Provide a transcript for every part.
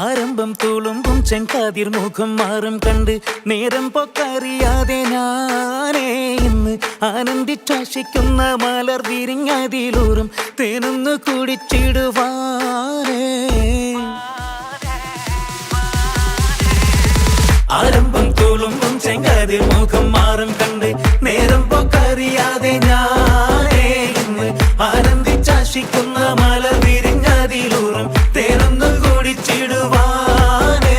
ആരംഭം തുളുമ്പും ചെങ്കാതിർ മുഖം മാറും കണ്ട് നേരം പൊക്കറിയാതെ ഞാനേ ഇന്ന് ആനന്ദിച്ചാശിക്കുന്ന മലർ വിരിഞ്ഞതിലൂറും തേനൊന്ന് കുടിച്ചിടുവാനേ. ആരംഭം തുളുമ്പും ചെങ്കാതിർ മുഖം മാറും കണ്ട് നേരം പൊക്കറിയാതെ ഞാനേ ഇന്ന് ആനന്ദിച്ചാശിക്കുന്ന മലർ വിരിഞ്ഞതിലൂറും തേനൊന്ന് കുടിച്ചിടുവാനേ.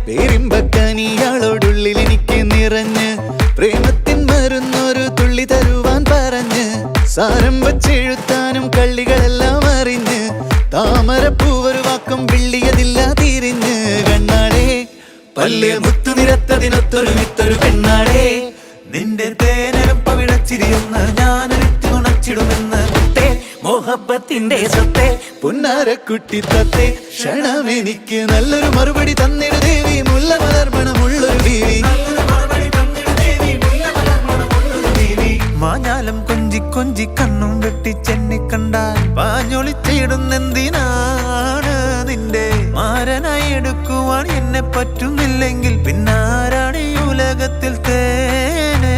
പേരിമ്പക്കനിയാളോടുള്ളിൽ എനിക്ക് നിറഞ്ഞ് പ്രേമത്തിൻ മരുന്നൊരു തുള്ളി തരുവാൻ പറഞ്ഞ് സാരം വച്ചെഴുത്താനും കള്ളികളെല്ലാം അറിഞ്ഞ് താമരപ്പൂവൊരു വാക്കും വിള്ളിയതില്ല തിരിഞ്ഞ് കണ്ണാടേ പല്ല് മുത്തു നിരത്തതിനൊത്തൊരു വിത്തൊരു പെണ്ണാടേ നിന്റെ തേനരം പവിഴച്ചിരിയൊന്ന് ഞാനൊരിച്ചു നുണച്ചിടുമെന്ന് മുത്തേ മോഹബത്തിന്റെ സ്വത്തെ പുന്നാരക്കുട്ടി തത്തേ ക്ഷണമെനിക്ക് നല്ലൊരു മറുപടി തന്നിട ദേവി മുല്ല മലർമണമുള്ളൊരു ബീവി. മാഞ്ഞാലം കൊഞ്ചി കൊഞ്ചി കണ്ണും വെട്ടി ചെന്നി കണ്ടാൽ പാഞ്ഞൊളിച്ചിടുന്നെന്തിനാണ് നിന്റെ മാരനായി എടുക്കുവാൻ എന്നെ പറ്റുന്നില്ലെങ്കിൽ പിന്നാരാണ് ഈ ഉലകത്തിൽ തേനേ.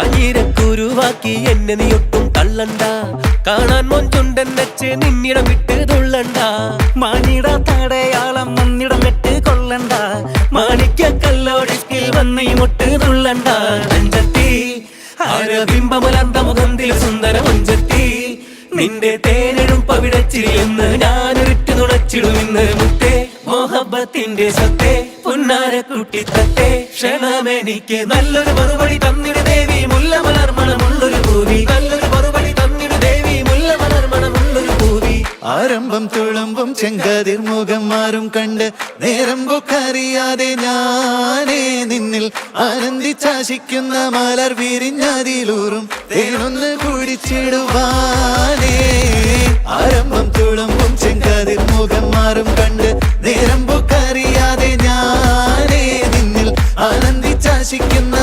കാഞ്ഞിരക്കുരുവാക്കി എന്നെ നീ ഒട്ടും തള്ളണ്ട, കാണാൻ മൊഞ്ചുണ്ടെന്നച്ച് നിന്നിടം വിട്ട് തുള്ളണ്ട. മാനിട തടയാളം മുന്നിടം വെട്ട് കൊള്ളണ്ട, മാണിക്ക കല്ലോടിസ്കിൽ വന്ന് ഈ മുട്ട് തുള്ളണ്ട. നെഞ്ചത്തി ആരബിംബമുലർന്ന മുഖത്തിൽ സുന്ദര മുഞ്ചത്തി നിന്റെ തേനെഴും പവിഴച്ചിരിയെന്ന് ഞാനൊരിട്ടു നുണച്ചിടുമെന്ന് മുത്തേ മോഹബത്തിന്റെ സത്തേ പുന്നാരക്കുട്ടി തത്തേ ക്ഷണമെനിക്ക് നല്ലൊരു മറുപടി തന്നിട ദേവി മുല്ല മലർമണമുള്ളൊരു പൂവി. നല്ലൊരു മറുപടി തന്നിട ദേവി മുല്ല മലർമണമുള്ളൊരു പൂവി. ആരംഭം തുളുമ്പും ചെങ്കാതിർ മുഖം മാറും കണ്ട് നേരം പൊക്കറിയാതെ ഞാനേ നിന്നിൽ ആനന്ദിച്ചാശിക്കുന്ന മലർ വിരിഞ്ഞതിലൂറും തേനൊന്ന് കുടിച്ചിടുവാനേ. ആരംഭം തുളുമ്പും ചെങ്കാതിർ മുഖം മാറും കണ്ട് നേരം പൊക്കറിയാതെ ഞാനേ നിന്നിൽ ആനന്ദിച്ചാശിക്കുന്ന